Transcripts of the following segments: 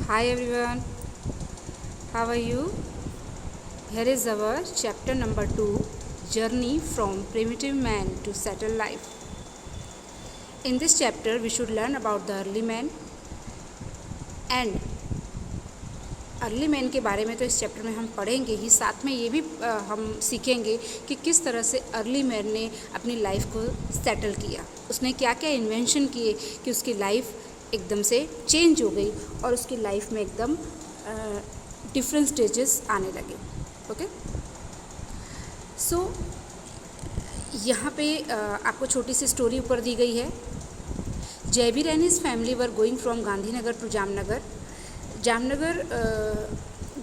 Hi everyone, how are you? Here is our chapter number 2, Journey from Primitive Man to Settled Life. In this chapter, we should learn about the early man and early man के बारे में तो इस chapter में हम पढ़ेंगे ही, साथ में ये भी हम सीखेंगे कि किस तरह से अर्ली मैन ने अपनी लाइफ को सेटल किया, उसने क्या क्या इन्वेंशन किए कि उसकी लाइफ एकदम से चेंज हो गई और उसकी लाइफ में एकदम डिफरेंट स्टेजेस आने लगे। ओके, सो यहाँ पे आपको छोटी सी स्टोरी ऊपर दी गई है। Jayveer and his family were going from Gandhinagar to Jamnagar.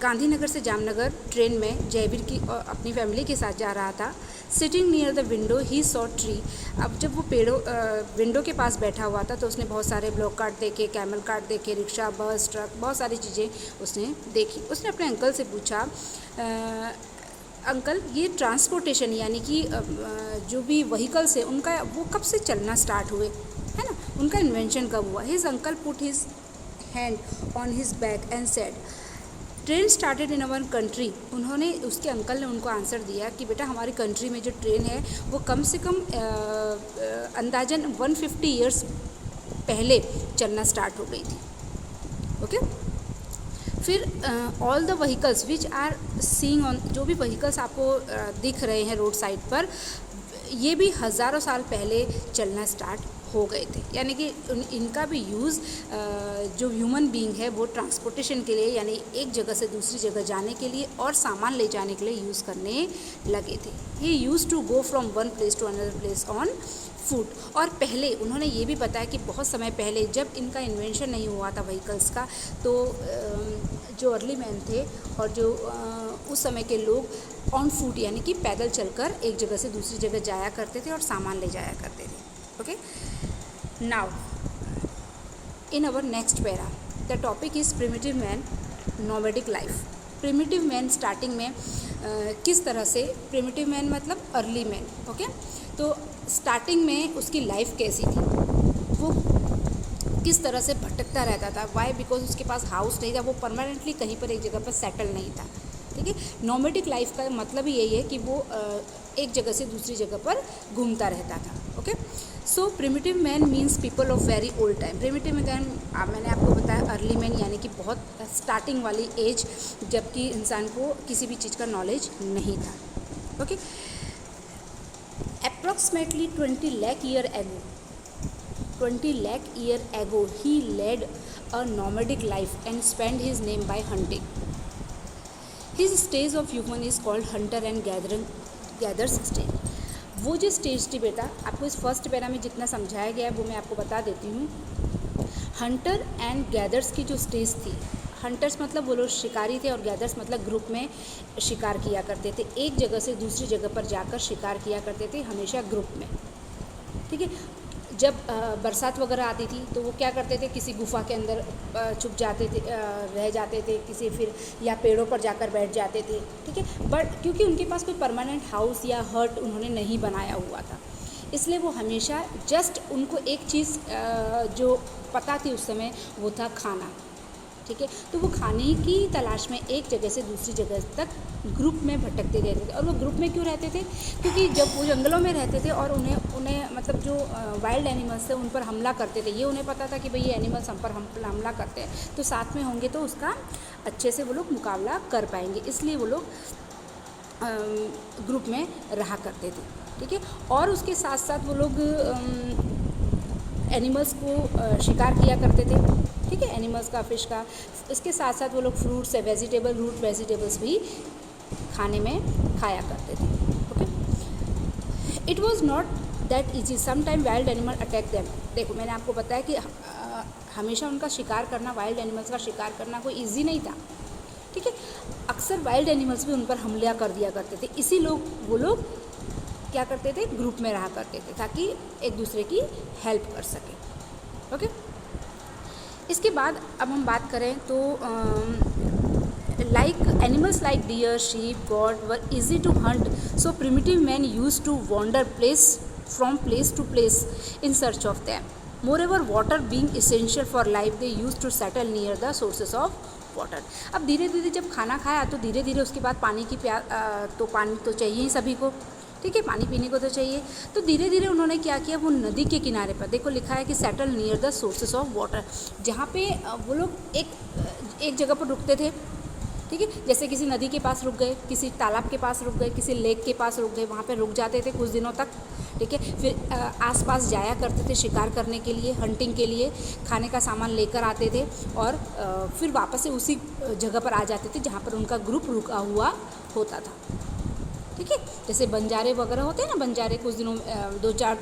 Gandhinagar से जामनगर ट्रेन में जयवीर की अपनी फैमिली के साथ जा रहा था। Sitting near the window he saw tree. अब जब वो विंडो के पास बैठा हुआ था तो उसने बहुत सारे ब्लॉक कार्ट देखे, कैमल कार्ट देखे, रिक्शा, बस, ट्रक, बहुत सारी चीज़ें उसने देखी। उसने अपने अंकल से पूछा, अंकल ये ट्रांसपोर्टेशन यानी कि जो भी व्हीकल्स है उनका वो कब से चलना स्टार्ट हुए, है ना, उनका इन्वेंशन कब हुआ। His uncle put his hand on his back and said, train started in our country. उन्होंने, उसके अंकल ने उनको आंसर दिया कि बेटा हमारी कंट्री में जो ट्रेन है वो कम से कम अंदाजन 150 ईयर्स पहले चलना स्टार्ट हो गई थी। ओके, फिर all the vehicles which are seeing on, जो भी व्हीकल्स आपको दिख रहे हैं रोड साइड पर, ये भी हज़ारों साल पहले चलना स्टार्ट हो गए थे। यानी कि इनका भी यूज़ जो ह्यूमन बीइंग है वो ट्रांसपोर्टेशन के लिए, यानी एक जगह से दूसरी जगह जाने के लिए और सामान ले जाने के लिए यूज़ करने लगे थे। He used to go from one place to another place on foot. और पहले उन्होंने ये भी बताया कि बहुत समय पहले जब इनका इन्वेंशन नहीं हुआ था व्हीकल्स का, तो जो अर्ली मैन थे और जो उस समय के लोग ऑन फुट यानी कि पैदल चलकर एक जगह से दूसरी जगह जाया करते थे और सामान ले जाया करते थे। Okay, now in our next para the topic is primitive man, nomadic life. Primitive man starting में किस तरह से, प्रिमिटिव मैन मतलब अर्ली मैन। ओके, तो स्टार्टिंग में उसकी लाइफ कैसी थी, वो किस तरह से भटकता रहता था। वाई? बिकॉज उसके पास हाउस नहीं था, वो परमानेंटली कहीं पर एक जगह पर सेटल नहीं था। ठीक है, नोमैडिक लाइफ का मतलब ही यही है कि वो एक जगह से दूसरी जगह पर घूमता रहता था। Okay, so primitive man means people of very old time. Primitive man मैंने आपको बताया अर्ली मैन यानी कि बहुत स्टार्टिंग वाली एज, जबकि इंसान को किसी भी चीज़ का नॉलेज नहीं था। Okay, approximately 20 lakh year ago he led a nomadic life and spend his name by hunting. His stage of human is called hunter and gatherers stage. वो जो स्टेज थी बेटा, आपको इस फर्स्ट पैरा में जितना समझाया गया है वो मैं आपको बता देती हूँ। हंटर एंड गैदर्स की जो स्टेज थी, हंटर्स मतलब वो लोग शिकारी थे और गैदर्स मतलब ग्रुप में शिकार किया करते थे, एक जगह से दूसरी जगह पर जाकर शिकार किया करते थे, हमेशा ग्रुप में। ठीक है, जब बरसात वगैरह आती थी तो वो क्या करते थे, किसी गुफा के अंदर छुप जाते थे, रह जाते थे, किसी फिर या पेड़ों पर जाकर बैठ जाते थे। ठीक है, बट क्योंकि उनके पास कोई परमानेंट हाउस या हट उन्होंने नहीं बनाया हुआ था, इसलिए वो हमेशा जस्ट उनको एक चीज़ जो पता थी उस समय वो था खाना। ठीक है, तो वो खाने की तलाश में एक जगह से दूसरी जगह तक ग्रुप में भटकते रहते थे। और वो ग्रुप में क्यों रहते थे, क्योंकि जब वो जंगलों में रहते थे और उन्हें मतलब जो वाइल्ड एनिमल्स थे उन पर हमला करते थे, ये उन्हें पता था कि भाई ये एनिमल्स हम पर हमला करते हैं, तो साथ में होंगे तो उसका अच्छे से वो लोग मुकाबला कर पाएंगे, इसलिए वो लोग ग्रुप में रहा करते थे। ठीक है, और उसके साथ साथ वो लोग एनिमल्स को शिकार किया करते थे। ठीक है, एनिमल्स का, फिश का। इसके साथ साथ वो लोग फ्रूट्स है, रूट वेजिटेबल्स भी खाने में खाया करते थे। Okay, it was not that easy, some time wild animal attack them. देखो मैंने आपको बताया कि हमेशा उनका शिकार करना, वाइल्ड एनिमल्स का शिकार करना कोई ईजी नहीं था। ठीक है, अक्सर वाइल्ड एनिमल्स भी उन पर हमला कर दिया करते थे, इसी वो लोग क्या करते थे, ग्रुप में रहा करते थे ताकि एक दूसरे की हेल्प कर सके। ओके, इसके बाद अब हम बात करें तो like animals like deer, sheep, goat were easy to hunt, so primitive man used to wander from place to place in search of them. Moreover water being essential for life they use to settle near the sources of water. अब धीरे धीरे जब खाना खाया तो धीरे धीरे उसके बाद पानी की तो पानी तो चाहिए ही सभी को, ठीक है, पानी पीने को तो चाहिए। तो धीरे धीरे उन्होंने क्या किया, वो नदी के किनारे पर, देखो लिखा है कि settle near the sources of water, जहाँ पे वो लोग एक जगह पर रुकते थे, ठीक है, जैसे किसी नदी के पास रुक गए, किसी तालाब के पास रुक गए, किसी लेक के पास रुक गए, वहाँ पे रुक जाते थे कुछ दिनों तक, ठीक है। फिर आसपास जाया करते थे शिकार करने के लिए, हंटिंग के लिए, खाने का सामान लेकर आते थे और फिर वापस से उसी जगह पर आ जाते थे जहाँ पर उनका ग्रुप रुका हुआ होता था, ठीक है। जैसे बंजारे वगैरह होते हैं ना, बंजारे कुछ दिनों 2-4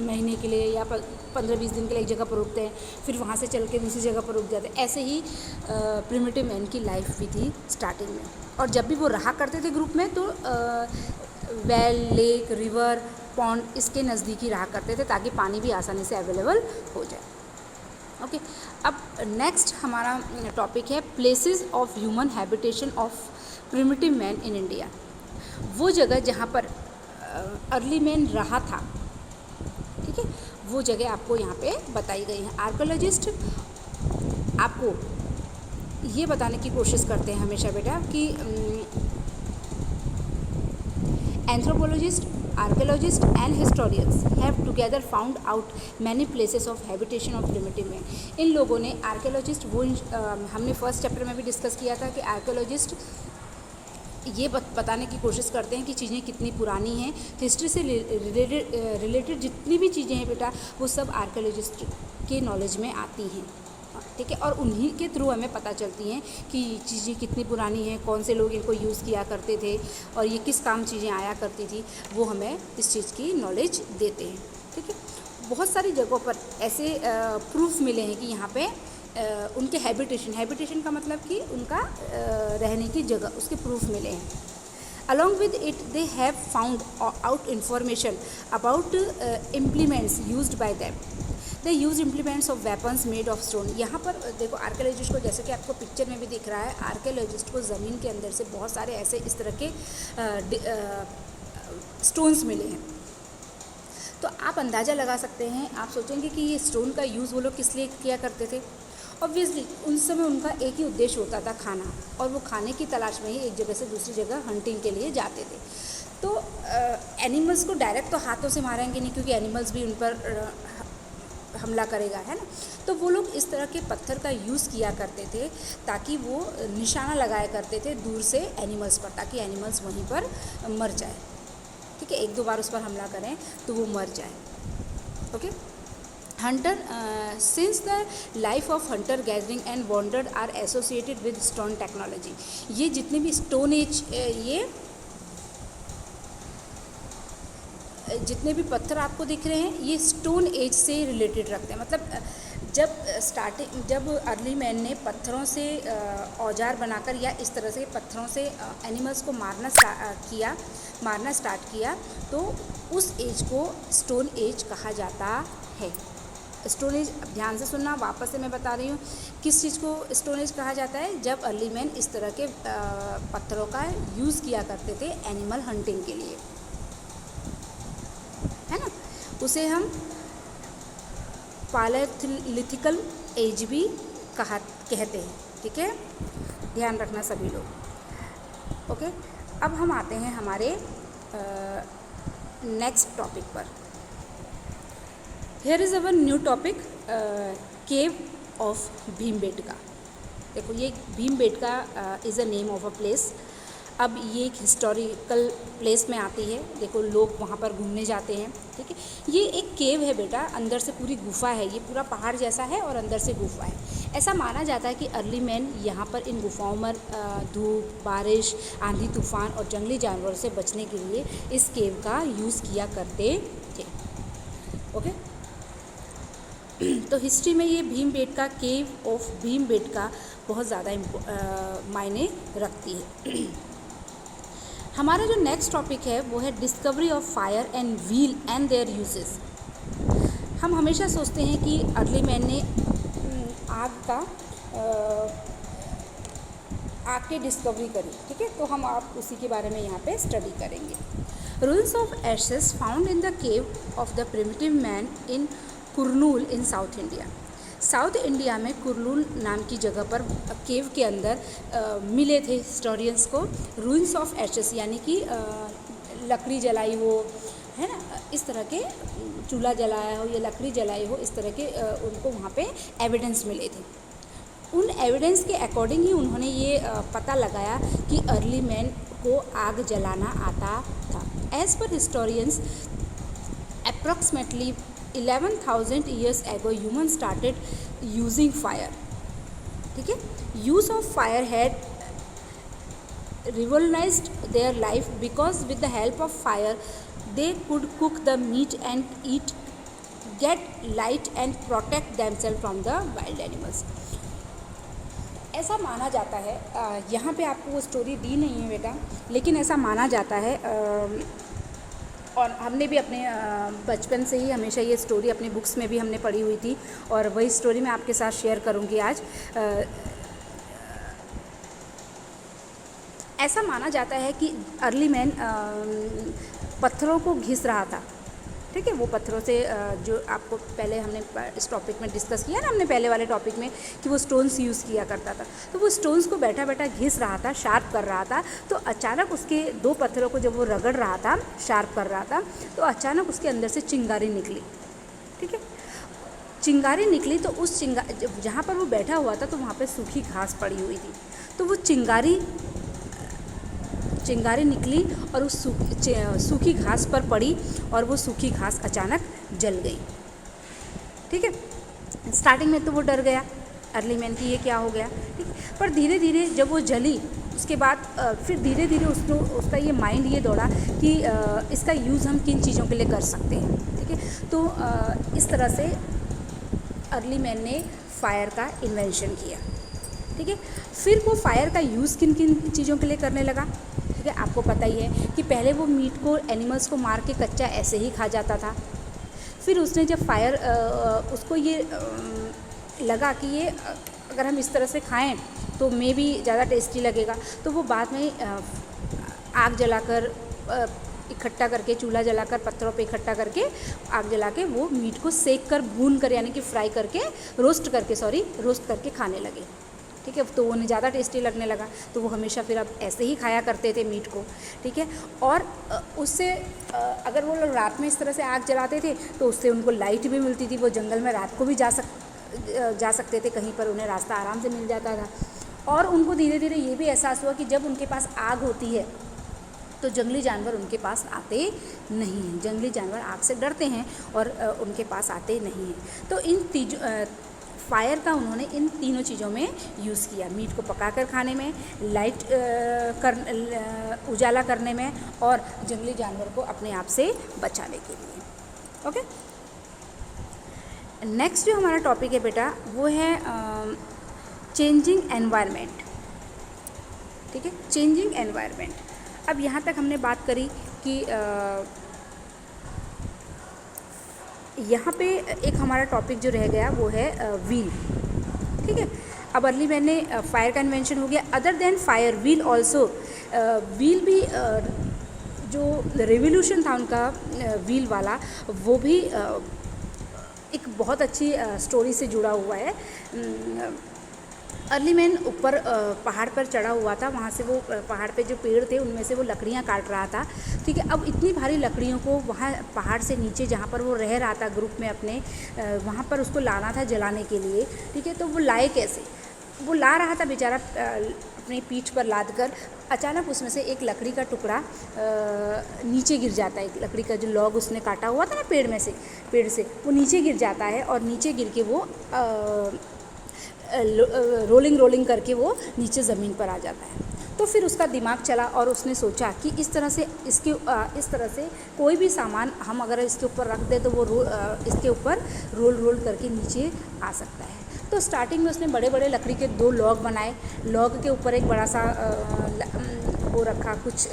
महीने के लिए या 15-20 दिन के लिए एक जगह पर रुकते हैं, फिर वहाँ से चल के दूसरी जगह पर रुक जाते हैं। ऐसे ही प्रिमिटिव मैन की लाइफ भी थी स्टार्टिंग में। और जब भी वो रहा करते थे ग्रुप में तो वेल, लेक, रिवर, पॉन्ड इसके नज़दीक ही रहा करते थे ताकि पानी भी आसानी से अवेलेबल हो जाए। ओके, अब नेक्स्ट हमारा टॉपिक है places of human habitation of primitive man in India. वो जगह जहाँ पर अर्ली मैन रहा था, ठीक है, वो जगह आपको यहाँ पे बताई गई है। आर्कियोलॉजिस्ट आपको ये बताने की कोशिश करते हैं हमेशा बेटा कि anthropologist, archaeologist and historians have together found out many places of habitation of primitive man. इन लोगों ने, आर्कियोलॉजिस्ट वो हमने फर्स्ट चैप्टर में भी डिस्कस किया था कि आर्कियोलॉजिस्ट ये बताने की कोशिश करते हैं कि चीज़ें कितनी पुरानी हैं, हिस्ट्री से रिलेटेड जितनी भी चीज़ें हैं बेटा वो सब आर्कियोलॉजिस्ट के नॉलेज में आती हैं, ठीक है। और उन्हीं के थ्रू हमें पता चलती हैं कि चीज़ें कितनी पुरानी हैं, कौन से लोग इनको यूज़ किया करते थे और ये किस काम चीज़ें आया करती थी, वो हमें इस चीज़ की नॉलेज देते हैं, ठीक है। बहुत सारी जगहों पर ऐसे प्रूफ मिले हैं कि यहाँ पे उनके हैबिटेशन का मतलब कि उनका रहने की जगह, उसके प्रूफ मिले हैं। Along with it they have found out information about implements used by them. They use implements of weapons made of stone. यहाँ पर देखो आर्कियोलॉजिस्ट को, जैसे कि आपको पिक्चर में भी दिख रहा है, आर्कियोलॉजिस्ट को ज़मीन के अंदर से बहुत सारे ऐसे इस तरह के स्टोन्स मिले हैं। तो आप अंदाज़ा लगा सकते हैं, आप सोचेंगे कि ये स्टोन का यूज़ वो लोग किस लिए किया करते थे। ऑब्वियसली उन समय उनका एक ही उद्देश्य होता था, खाना, और वो खाने की तलाश में ही एक जगह से दूसरी जगह हंटिंग के लिए जाते थे। तो एनिमल्स को डायरेक्ट तो हाथों से मारेंगे नहीं, क्योंकि एनिमल्स भी उन पर हमला करेगा, है ना। तो वो लोग इस तरह के पत्थर का यूज़ किया करते थे ताकि वो निशाना लगाया करते थे दूर से एनिमल्स पर, ताकि एनिमल्स वहीं पर मर जाए, ठीक है। 1-2 बार उस पर हमला करें तो वो मर जाए, okay. Hunter, since the life of hunter gathering and wandered are associated with stone technology. ये जितने भी स्टोन एज, ये जितने भी पत्थर आपको दिख रहे हैं ये स्टोन एज से रिलेटेड रखते हैं। मतलब जब अर्ली मैन ने पत्थरों से औजार बनाकर या इस तरह से पत्थरों से एनिमल्स को मारना स्टार्ट किया तो उस एज को स्टोन एज कहा जाता है। स्टोन एज, ध्यान से सुनना, वापस से मैं बता रही हूँ किस चीज़ को स्टोन एज कहा जाता है। जब अर्ली मैन इस तरह के पत्थरों का यूज़ किया करते थे एनिमल हंटिंग के लिए, है ना, उसे हम पालेलिथिकल एज भी कहते हैं, ठीक है, ध्यान रखना सभी लोग, ओके। अब हम आते हैं हमारे नेक्स्ट टॉपिक पर। Here is our new topic, cave of Bhimbetka. देखो ये Bhimbetka is a name of a place. अब ये एक हिस्टोरिकल प्लेस में आती है। देखो लोग वहाँ पर घूमने जाते हैं, ठीक है। ये एक केव है बेटा, अंदर से पूरी गुफा है, ये पूरा पहाड़ जैसा है और अंदर से गुफा है। ऐसा माना जाता है कि अर्ली मैन यहाँ पर इन गुफाओं में धूप, बारिश, आंधी, तूफान और जंगली जानवरों से बचने के लिए इस केव का यूज़ किया करते थे, ओके। तो हिस्ट्री में ये भीमबेटका, केव ऑफ भीमबेटका बहुत ज़्यादा मायने रखती है। हमारा जो नेक्स्ट टॉपिक है वो है discovery of fire and wheel and there uses. हम हमेशा सोचते हैं कि अर्ली मैन ने आग की डिस्कवरी करी, ठीक है, तो हम आप उसी के बारे में यहाँ पे स्टडी करेंगे। Rules of ashes found in the cave of the primitive man in Kurnool in south India. South India में कुरनूल नाम की जगह पर केव के अंदर मिले थे हिस्टोरियंस को रूइंस ऑफ एशेस, यानी कि लकड़ी जलाई हो, है ना, इस तरह के चूल्हा जलाया हो या लकड़ी जलाई हो, इस तरह के उनको वहाँ पे एविडेंस मिले थे। उन एविडेंस के अकॉर्डिंग ही उन्होंने ये पता लगाया कि अर्ली मैन को आग जलाना आता था। As per historians approximately 11,000 years ago human started using fire, ठीक है। use of fire had revolutionized their life because with the help of fire they could cook the meat and eat, get light and protect themselves from the wild animals। ऐसा माना जाता है, यहाँ पे आपको वो स्टोरी दी नहीं है बेटा, लेकिन ऐसा माना जाता है और हमने भी अपने बचपन से ही हमेशा ये स्टोरी अपनी बुक्स में भी हमने पढ़ी हुई थी और वही स्टोरी मैं आपके साथ शेयर करूँगी आज। ऐसा माना जाता है कि अर्ली मैन पत्थरों को घिस रहा था, ठीक है। वो पत्थरों से जो आपको पहले हमने इस टॉपिक में डिस्कस किया ना, हमने पहले वाले टॉपिक में, कि वो स्टोन्स यूज़ किया करता था, तो वो स्टोन्स को बैठा बैठा घिस रहा था, शार्प कर रहा था। तो अचानक उसके दो पत्थरों को जब वो रगड़ रहा था, शार्प कर रहा था, तो अचानक उसके अंदर से चिंगारी निकली, ठीक है। चिंगारी निकली तो उस जहाँ पर वो बैठा हुआ था तो वहाँ पर सूखी घास पड़ी हुई थी, तो वो चिंगारी निकली और उस सूखी घास पर पड़ी और वो सूखी घास अचानक जल गई, ठीक है। स्टार्टिंग में तो वो डर गया अर्ली मैन कि ये क्या हो गया, ठीक है। पर धीरे धीरे जब वो जली उसके बाद फिर धीरे धीरे उसका ये माइंड ये दौड़ा कि इसका यूज़ हम किन चीज़ों के लिए कर सकते हैं, ठीक है। तो इस तरह से अर्ली मैन ने फायर का इन्वेंशन किया, ठीक है। फिर वो फायर का यूज़ किन किन चीज़ों के लिए करने लगा, ठीक है। आपको पता ही है कि पहले वो मीट को, एनिमल्स को मार के कच्चा ऐसे ही खा जाता था। फिर उसने जब फायर उसको ये लगा कि ये अगर हम इस तरह से खाएं तो मे भी ज़्यादा टेस्टी लगेगा, तो वो बाद में आग जलाकर इकट्ठा करके, चूल्हा जलाकर पत्थरों पे इकट्ठा करके आग जला के वो मीट को सेक कर, भून कर, यानी कि फ्राई करके, रोस्ट करके खाने लगे, ठीक है। तो उन्हें ज़्यादा टेस्टी लगने लगा, तो वो हमेशा फिर अब ऐसे ही खाया करते थे मीट को, ठीक है। और उससे अगर वो लोग रात में इस तरह से आग जलाते थे तो उससे उनको लाइट भी मिलती थी, वो जंगल में रात को भी जा सकते थे, कहीं पर उन्हें रास्ता आराम से मिल जाता था। और उनको धीरे धीरे ये भी एहसास हुआ कि जब उनके पास आग होती है तो जंगली जानवर उनके पास आते नहीं हैं, जंगली जानवर आग से डरते हैं और उनके पास आते नहीं हैं। तो इन फायर का उन्होंने इन तीनों चीज़ों में यूज़ किया, मीट को पकाकर खाने में, लाइट उजाला करने में, और जंगली जानवर को अपने आप से बचाने के लिए। ओके, नेक्स्ट जो हमारा टॉपिक है बेटा वो है चेंजिंग एनवायरनमेंट, ठीक है। चेंजिंग एनवायरनमेंट, अब यहाँ तक हमने बात करी कि यहाँ पे एक हमारा टॉपिक जो रह गया वो है व्हील, ठीक है। अब अर्ली मैन ने फायर का इन्वेंशन हो गया। Other than fire, wheel also, wheel भी जो रेवोल्यूशन था उनका व्हील वाला, वो भी एक बहुत अच्छी स्टोरी से जुड़ा हुआ है। अर्ली मैन ऊपर पहाड़ पर चढ़ा हुआ था, वहाँ से वो पहाड़ पे जो पेड़ थे उनमें से वो लकड़ियाँ काट रहा था, ठीक है। अब इतनी भारी लकड़ियों को वहाँ पहाड़ से नीचे जहाँ पर वो रह रहा था ग्रुप में अपने, वहाँ पर उसको लाना था जलाने के लिए, ठीक है। तो वो लाए कैसे, वो ला रहा था बेचारा अपनी पीठ पर लाद कर, अचानक उसमें से एक लकड़ी का टुकड़ा नीचे गिर जाता है। एक लकड़ी का जो लॉग उसने काटा हुआ था ना पेड़ से वो नीचे गिर जाता है, और नीचे गिर के वो रोलिंग करके वो नीचे ज़मीन पर आ जाता है। तो फिर उसका दिमाग चला और उसने सोचा कि इस तरह से कोई भी सामान हम अगर इसके ऊपर रख दें तो वो इसके ऊपर रोल करके नीचे आ सकता है। तो स्टार्टिंग में उसने बड़े बड़े लकड़ी के 2 लॉग बनाए, लॉग के ऊपर एक बड़ा सा वो रखा, कुछ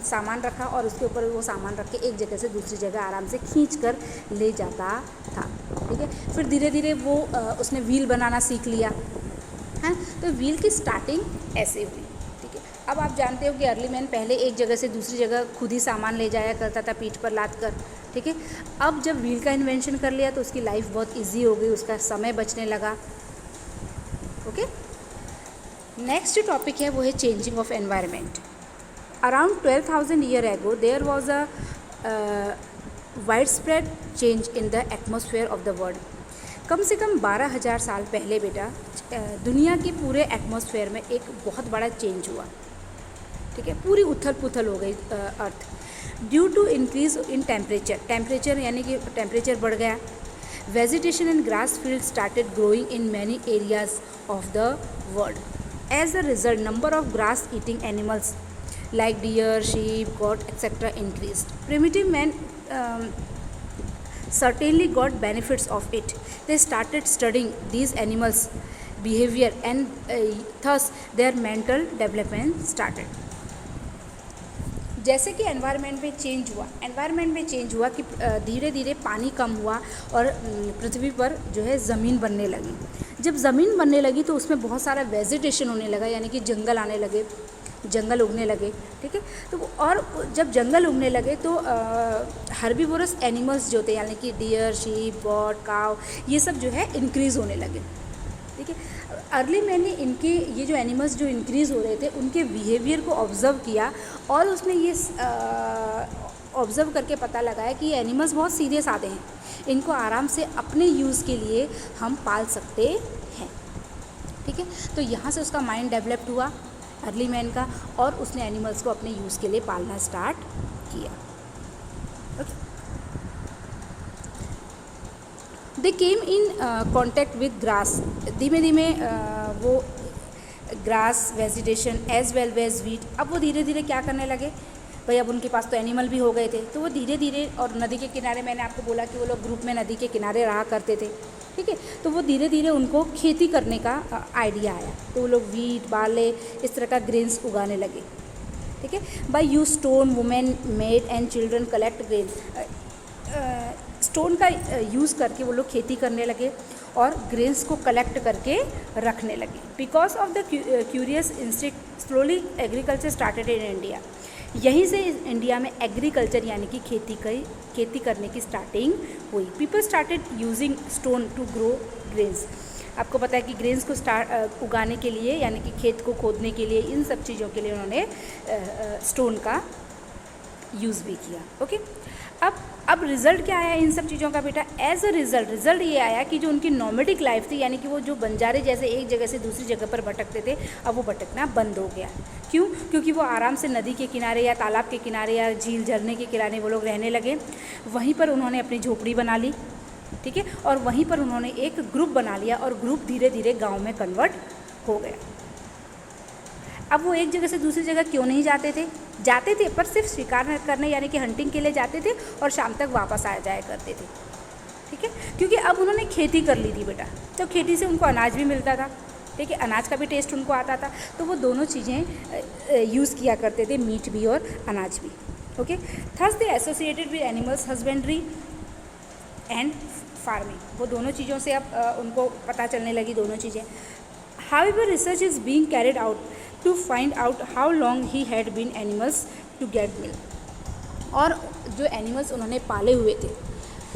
सामान रखा, और उसके ऊपर वो सामान रख के एक जगह से दूसरी जगह आराम से खींच कर ले जाता था, ठीक है। फिर धीरे धीरे वो उसने व्हील बनाना सीख लिया, है। तो व्हील की स्टार्टिंग ऐसे हुई, ठीक है। अब आप जानते हो कि अर्ली मैन पहले एक जगह से दूसरी जगह खुद ही सामान ले जाया करता था पीठ पर लाद कर, ठीक है। अब जब व्हील का इन्वेंशन कर लिया तो उसकी लाइफ बहुत ईजी हो गई, उसका समय बचने लगा। ओके, नेक्स्ट जो टॉपिक है वो है changing of environment. Around 12,000 year ago there was a wide spread change in the atmosphere of the world. कम से कम 12,000 साल पहले बेटा दुनिया के पूरे एटमॉस्फेयर में एक बहुत बड़ा चेंज हुआ। ठीक है, पूरी उथल पुथल हो गई earth due to increase in temperature यानी कि टेम्परेचर बढ़ गया। Vegetation and grass field started growing in many areas of the world. As a result number of grass eating animals like deer, sheep, goat, etc. increased. Primitive men certainly got benefits of it. They started studying these animals' behavior and thus their mental development started. जैसे कि environment में change हुआ कि धीरे धीरे पानी कम हुआ और पृथ्वी पर जो है ज़मीन बनने लगी। जब ज़मीन बनने लगी तो उसमें बहुत सारा वेजिटेशन होने लगा, यानी कि जंगल आने लगे, जंगल उगने लगे। ठीक है, तो और जब जंगल उगने लगे तो हर्बीवोरस एनिमल्स जो थे यानी कि डियर, शीप, गॉट, काव, ये सब जो है इंक्रीज़ होने लगे। ठीक है, अर्ली मैंने इनके ये जो एनिमल्स जो इंक्रीज़ हो रहे थे उनके बिहेवियर को ऑब्ज़र्व किया और उसमें ये ऑब्ज़र्व करके पता लगाया कि ये एनिमल्स बहुत सीधे साधे हैं, इनको आराम से अपने यूज़ के लिए हम पाल सकते हैं। ठीक है, तो यहाँ से उसका माइंड डेवलप्ड हुआ अर्ली मैन का और उसने एनिमल्स को अपने यूज़ के लिए पालना स्टार्ट किया। Okay, they came in contact with grass. धीमे धीमे वो grass, vegetation as well as wheat, अब वो धीरे धीरे क्या करने लगे भाई, अब उनके पास तो एनिमल भी हो गए थे, तो वो धीरे धीरे, और नदी के किनारे मैंने आपको बोला कि वो लोग ग्रुप में नदी के किनारे रहा करते थे। ठीक है, तो वो धीरे धीरे उनको खेती करने का आइडिया आया, तो वो लोग वीट, बार्ले, इस तरह का ग्रेन्स उगाने लगे। ठीक है, by use stone women made and children collect grain. Stone का यूज़ करके वो लोग खेती करने लगे और ग्रेन्स को कलेक्ट करके रखने लगे। Because of the curious instinct slowly agriculture started in India. यहीं से इंडिया में एग्रीकल्चर यानी कि खेती करने की स्टार्टिंग हुई। People started using stone to grow grains. आपको पता है कि ग्रेन्स को उगाने के लिए यानी कि खेत को खोदने के लिए, इन सब चीज़ों के लिए उन्होंने स्टोन का यूज़ भी किया। ओके, अब रिज़ल्ट क्या आया इन सब चीज़ों का बेटा? एज अ रिज़ल्ट ये आया कि जो उनकी नॉमेडिक लाइफ थी, यानी कि वो जो बंजारे जैसे एक जगह से दूसरी जगह पर भटकते थे, अब वो भटकना बंद हो गया। क्यों? क्योंकि वो आराम से नदी के किनारे या तालाब के किनारे या झील झरने के किनारे वो लोग रहने लगे। वहीं पर उन्होंने अपनी झोपड़ी बना ली। ठीक है, और वहीं पर उन्होंने एक ग्रुप बना लिया और ग्रुप धीरे धीरे गाँव में कन्वर्ट हो गया। अब वो एक जगह से दूसरी जगह क्यों नहीं जाते थे, पर सिर्फ शिकार करने यानी कि हंटिंग के लिए जाते थे और शाम तक वापस आ जाया करते थे। ठीक है, क्योंकि अब उन्होंने खेती कर ली थी बेटा, तो खेती से उनको अनाज भी मिलता था। ठीक है, अनाज का भी टेस्ट उनको आता था, तो वो दोनों चीज़ें यूज़ किया करते थे, मीट भी और अनाज भी। Okay, thus they associated with animals husbandry and farming. वो दोनों चीज़ों से अब उनको पता चलने लगी दोनों चीज़ें। However, research is being carried out to find out how long he had been animals to get milk. और जो एनिमल्स उन्होंने पाले हुए थे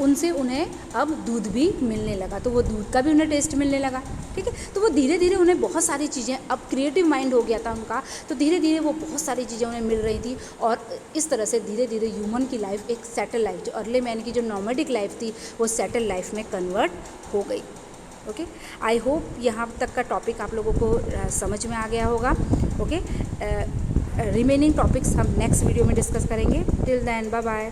उनसे उन्हें अब दूध भी मिलने लगा, तो वो दूध का भी उन्हें टेस्ट मिलने लगा। ठीक है, तो वो धीरे धीरे उन्हें बहुत सारी चीज़ें, अब क्रिएटिव माइंड हो गया था उनका, तो धीरे धीरे वो बहुत सारी चीज़ें उन्हें मिल रही थी और इस तरह से धीरे धीरे ह्यूमन की लाइफ एक सेटल लाइफ, जो अर्ली मैन की जो नॉमेडिक लाइफ थी वो सेटल लाइफ में कन्वर्ट हो गई। ओके, आई होप यहाँ तक का टॉपिक आप लोगों को समझ में आ गया होगा। ओके, रिमेनिंग टॉपिक्स हम नेक्स्ट वीडियो में डिस्कस करेंगे। Till then bye bye.